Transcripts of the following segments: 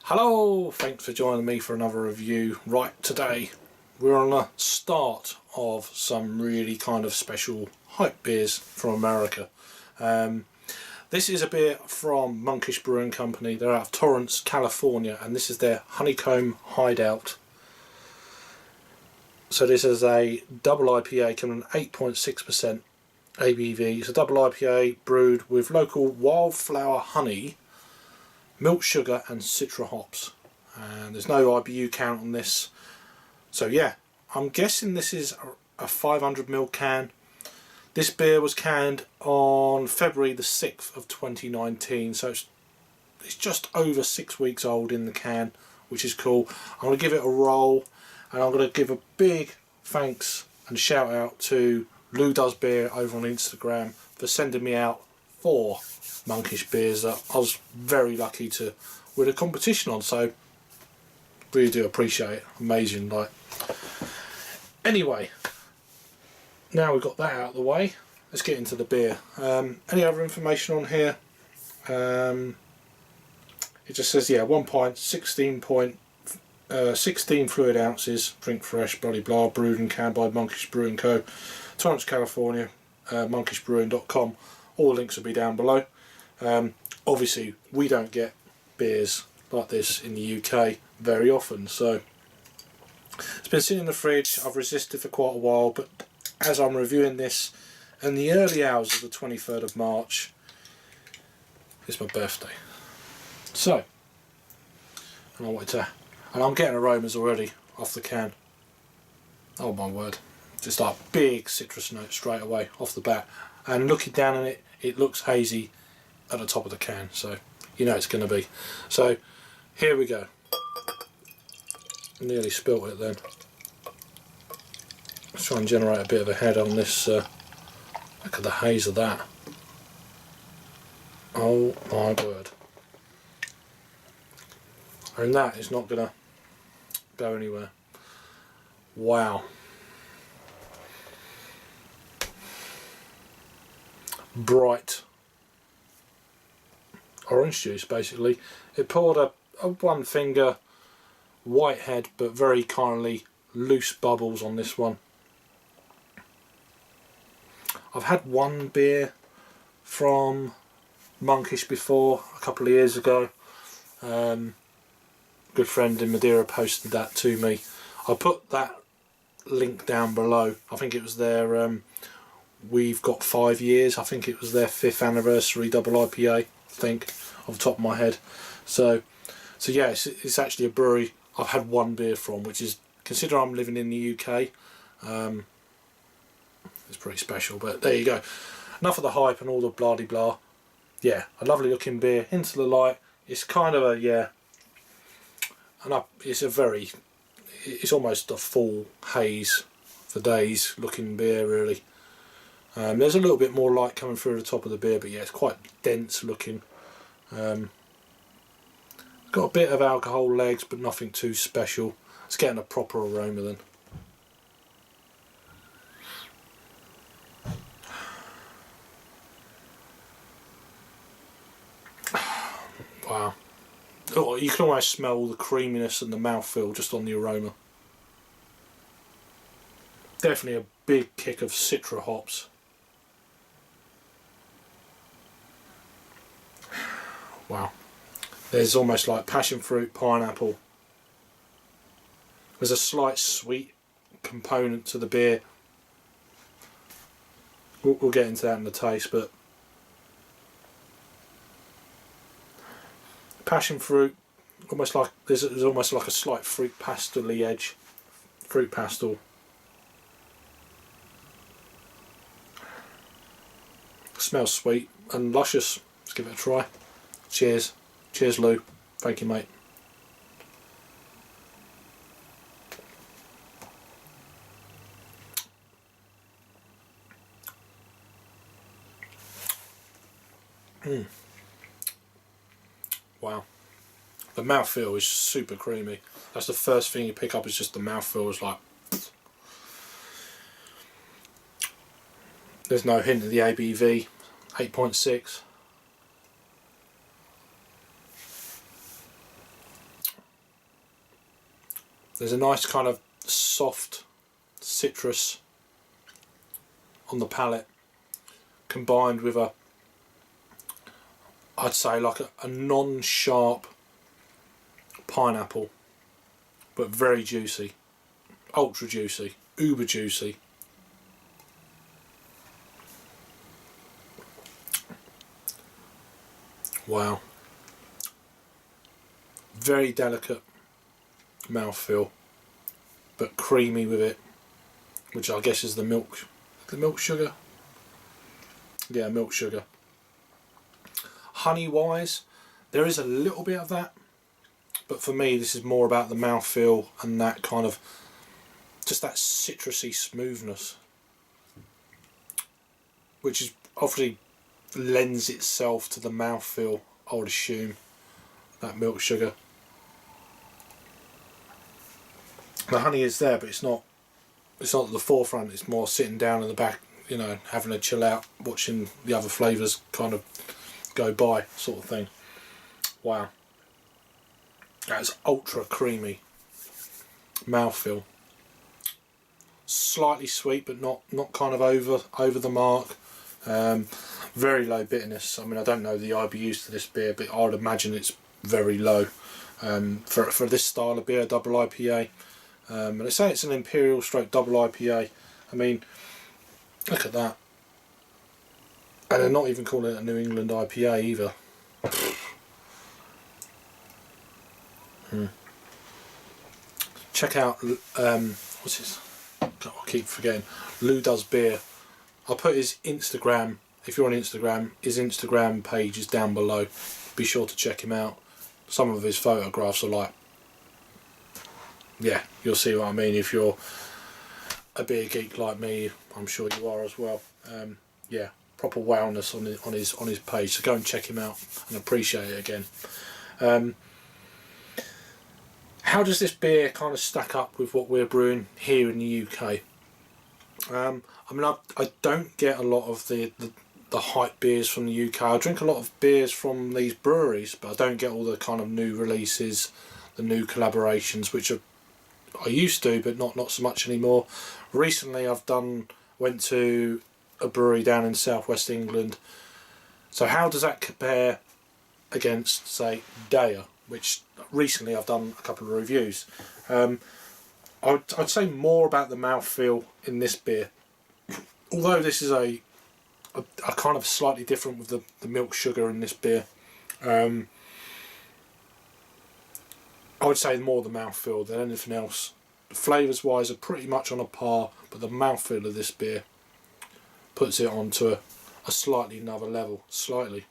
Hello, thanks for joining me for another review. Right, today we're on the start of some really kind of special hype beers from America. This is a beer from Monkish Brewing Company. They're out of Torrance, California, and this is their Honeycomb Hideout. So this is a double IPA coming in 8.6% ABV. It's a double IPA brewed with local wildflower honey, milk sugar and Citra hops, and there's no IBU count on this. So yeah, I'm guessing this is a 500ml can. This beer was canned on February the 6th of 2019, so it's just over 6 weeks old in the can, which is cool. I'm going to give it a roll, and I'm going to give a big thanks and shout out to loudosebeer over on Instagram for sending me out 4 Monkish beers that I was very lucky to win a competition on, so really do appreciate it. Amazing. Like, anyway, now we've got that out of the way, let's get into the beer. Any other information on here? It just says, yeah, 1 pint, 16 fluid ounces, drink fresh, blah blah, brewed and canned by Monkish Brewing Co, Torrance, California, monkishbrewing.com. All the links will be down below. Obviously we don't get beers like this in the UK very often, so it's been sitting in the fridge. I've resisted for quite a while, but as I'm reviewing this in the early hours of the 23rd of March, it's my birthday, so and I'm getting aromas already off the can. Oh my word, just like big citrus notes straight away off the bat, and looking down on it, it looks hazy at the top of the can, so you know it's going to be. So here we go. Nearly spilt it then. Let's try and generate a bit of a head on this. Look at the haze of that. Oh my word. And that is not going to go anywhere. Wow. Bright orange juice, basically. It poured a 1 finger white head, but very kindly loose bubbles on this one. I've had one beer from Monkish before, a couple of years ago. Good friend in Madeira posted that to me. I'll put that link down below. I think it was their We've Got 5 years. I think it was their 5th anniversary double IPA, I think, off the top of my head. So yeah, it's actually a brewery I've had one beer from, which is, consider I'm living in the UK, it's pretty special. But there you go. Enough of the hype and all the blah de blah. Yeah, a lovely looking beer into the light. It's kind of a, yeah, it's almost a full haze for days looking beer, really. There's a little bit more light coming through the top of the beer, but yeah, it's quite dense looking. Got a bit of alcohol legs, but nothing too special. It's getting a proper aroma then. Wow. Oh, you can almost smell the creaminess and the mouthfeel just on the aroma. Definitely a big kick of Citra hops. Wow. There's almost like passion fruit, pineapple. There's a slight sweet component to the beer. We'll get into that in the taste, but passion fruit, almost like there's almost like a slight fruit pastel-y edge. Fruit pastel. Smells sweet and luscious. Let's give it a try. Cheers. Cheers, Lou. Thank you, mate. Wow. The mouthfeel is super creamy. That's the first thing you pick up, is just the mouthfeel is like... There's no hint of the ABV. 8.6. There's a nice kind of soft citrus on the palate, combined with I'd say like a non-sharp pineapple, but very juicy, ultra juicy, uber juicy. Wow. Very delicate mouthfeel, but creamy with it, which I guess is the milk sugar. Yeah, milk sugar. Honey wise, there is a little bit of that, but for me this is more about the mouthfeel and that kind of, just that citrusy smoothness, which is obviously lends itself to the mouthfeel, I would assume, that milk sugar. The honey is there, but it's not at the forefront. It's more sitting down in the back, you know, having a chill out, watching the other flavours kind of go by, sort of thing. Wow, that's ultra creamy mouthfeel. Slightly sweet, but not kind of over the mark. Very low bitterness. I mean, I don't know the IBUs to this beer, but I would imagine it's very low for this style of beer, double IPA. And they say it's an Imperial / double IPA. I mean, look at that. And they're not even calling it a New England IPA either. Check out what's his? I keep forgetting. loudosebeer. I'll put his Instagram. If you're on Instagram, his Instagram page is down below. Be sure to check him out. Some of his photographs are like, yeah, you'll see what I mean. If you're a beer geek like me, I'm sure you are as well. Yeah, proper wellness on his page. So go and check him out and appreciate it again. How does this beer kind of stack up with what we're brewing here in the UK? I mean, I don't get a lot of the hype beers from the UK. I drink a lot of beers from these breweries, but I don't get all the kind of new releases, the new collaborations, which I used to, but not so much anymore. Recently, went to a brewery down in southwest England. So how does that compare against, say, Daya, which recently I've done a couple of reviews? I'd say more about the mouthfeel in this beer. Although this is a kind of slightly different with the milk sugar in this beer. I would say more the mouthfeel than anything else. Flavours wise are pretty much on a par, but the mouthfeel of this beer puts it onto a slightly another level. Slightly.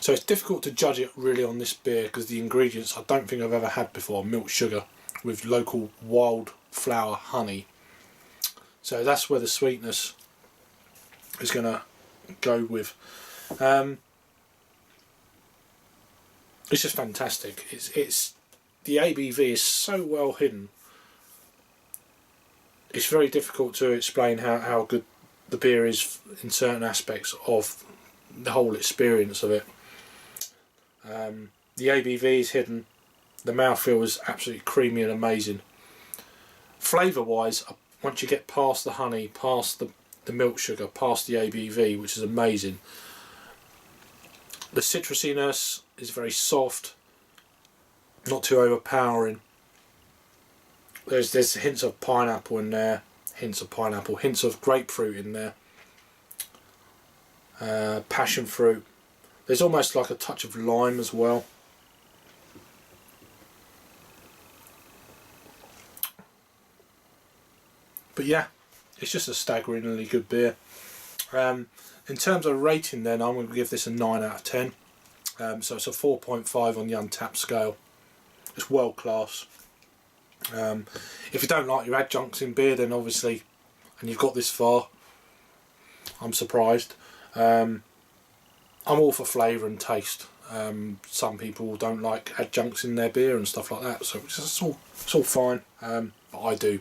So it's difficult to judge it really on this beer because the ingredients I don't think I've ever had before. Milk sugar with local wildflower honey. So that's where the sweetness is going to go with. It's just fantastic. It's the ABV is so well hidden. It's very difficult to explain how good the beer is in certain aspects of the whole experience of it. The ABV is hidden. The mouthfeel is absolutely creamy and amazing. Flavour wise, once you get past the honey, past the milk sugar, past the ABV, which is amazing, the citrusiness is very soft, not too overpowering. There's hints of pineapple in there, hints of grapefruit in there, passion fruit. There's almost like a touch of lime as well. But yeah, it's just a staggeringly good beer. In terms of rating then, I'm going to give this a 9 out of 10. So it's a 4.5 on the Untapped scale. It's world class. If you don't like your adjuncts in beer, then obviously, and you've got this far, I'm surprised. I'm all for flavour and taste. Some people don't like adjuncts in their beer and stuff like that, so it's all fine, but I do.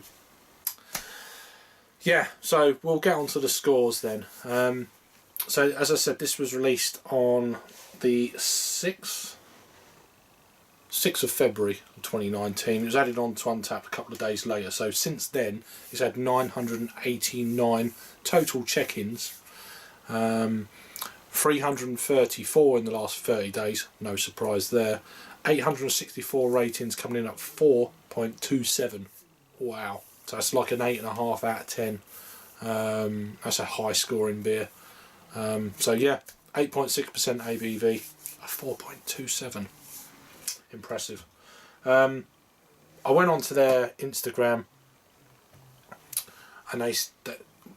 Yeah, so we'll get on to the scores then. So as I said, this was released on the 6th of February 2019. It was added on to Untappd a couple of days later. So since then, it's had 989 total check-ins. 334 in the last 30 days. No surprise there. 864 ratings, coming in at 4.27. Wow. So that's like an 8.5 out of 10. That's a high scoring beer. So yeah, 8.6% ABV, a 4.27. Impressive. I went onto their Instagram, and they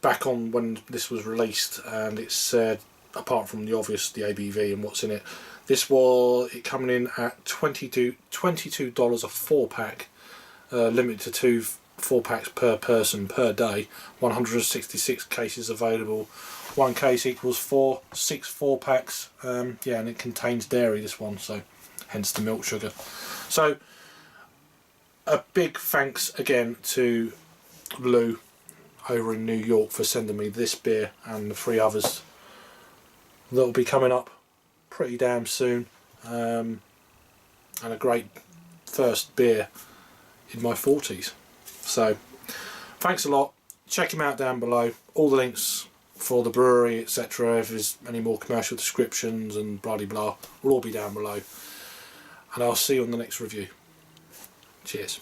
back on when this was released, and it said, apart from the obvious, the ABV and what's in it, this was it coming in at $22 a 4-pack, limited to 2 4-packs per person per day. 166 cases available. 1 case equals 6 4-packs. Yeah, and it contains dairy, this one, so hence the milk sugar. So a big thanks again to Lou over in New York for sending me this beer and the 3 others that will be coming up pretty damn soon, and a great first beer in my 40s. So thanks a lot. Check him out down below. All the links for the brewery, etc., if there's any more commercial descriptions and blah blah blah, will all be down below, and I'll see you on the next review. Cheers.